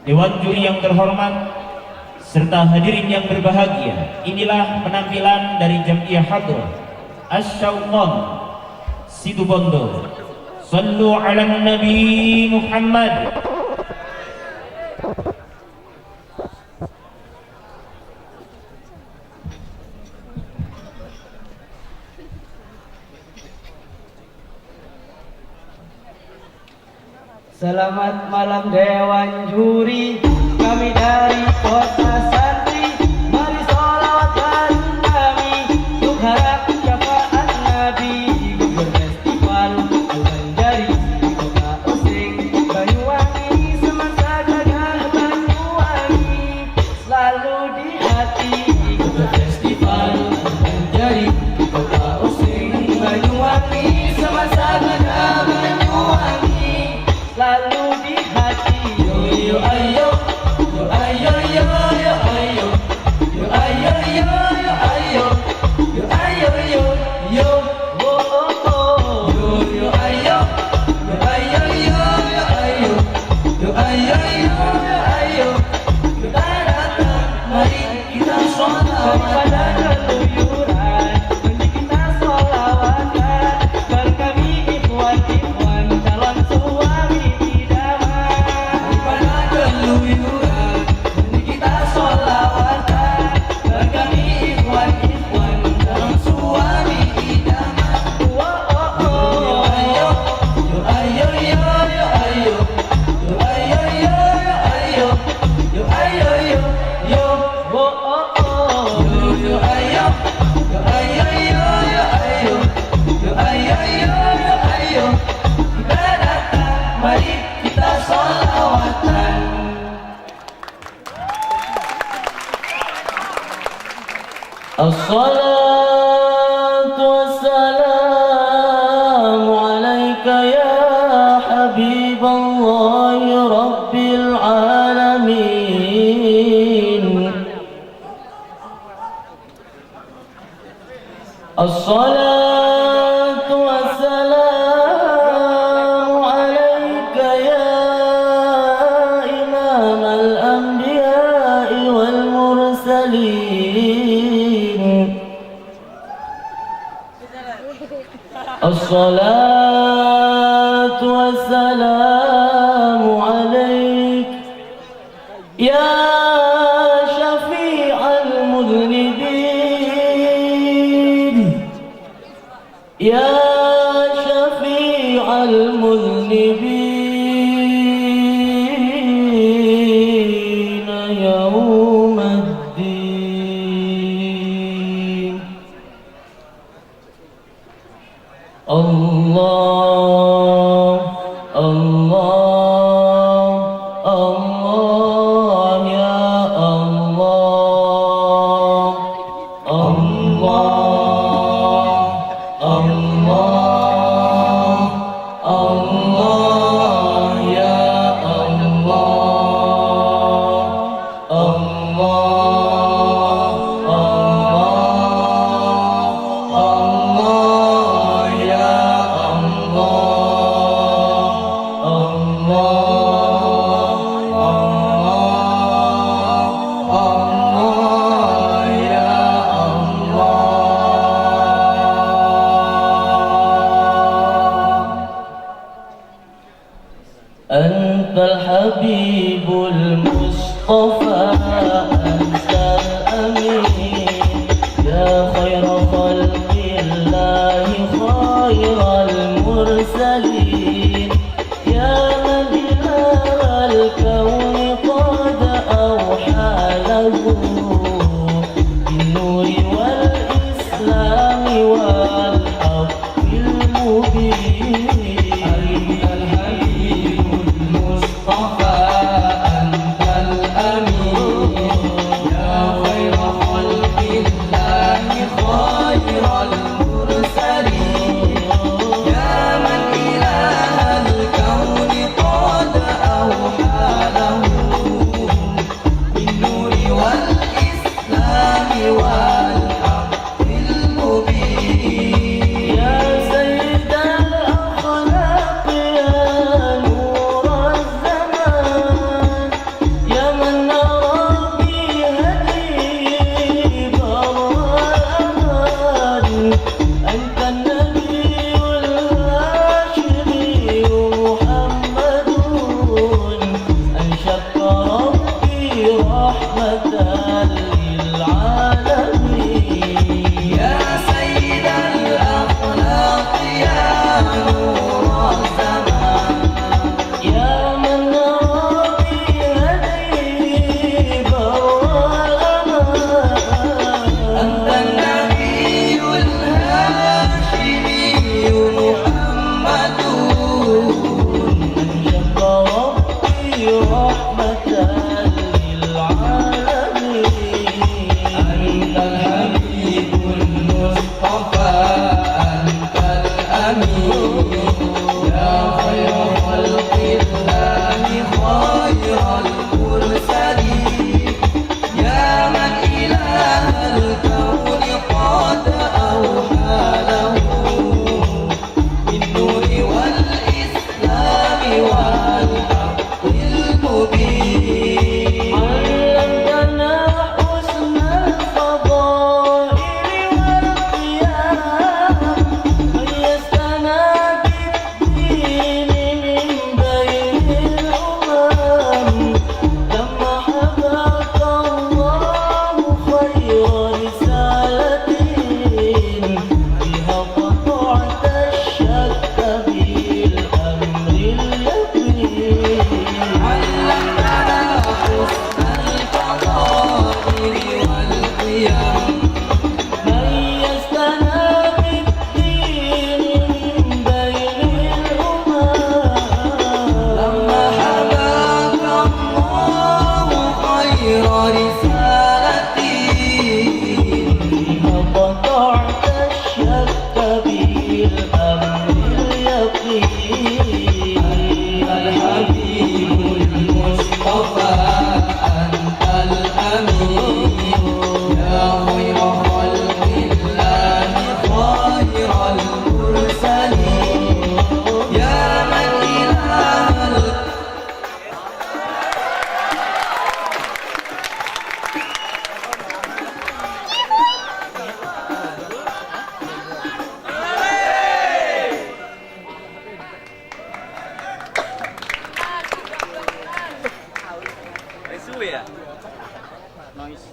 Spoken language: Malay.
Dewan juri yang terhormat, serta hadirin yang berbahagia, inilah penampilan dari Jam'iyah Hadrah Asy-Syauqan Situbondo. Sallu ala Nabi Muhammad. Selamat malam Dewan Juri, kami dari Kota Santri. Mari sholawatkan kami untuk harap syafaat Nabi. Berfestival Al-Banjari di Kota Osing, Banyuwangi, semasa gagah Banyuwangi selalu di hati. Berfestival Al-Banjari di Kota Osing, Banyuwangi, semasa gagah Banyuwangi lalu di hati. Yo yo ayo, yo ayo yo yo ayo, yo ayo yo yo ayo, yo ayo yo yo oh oh oh. Yo yo ayo, yo ayo yo yo ayo, yo ayo yo yo ayo. Kita datang, mari kita sholawat pada keluyuran, mari kita sholawatkan berkami ikhwan calon suami. Mari kita sholawatan. As-salatu wassalamu alaika ya Habiballah Rabbil alamin. As-salatu wassalamu alaika ya Imam al-Anbiya wal mursalin. As-salatu wassalamu alaik ya syafi'al mudhnibin, ya syafi'al mudhnibin yawmaddin. Allah, Allah, Allah, ya Allah, Allah, Allah, Allah, ya Allah, Allah. أنت الحبيب المصطفى، أنت الأمين يا خير خلق الله، خير المرسلين، يا من إله الكون قد أوحى له بالنور والإسلام والحق المبين. والحق المبين. يا سيد الأخلاق dulu ya. Noise.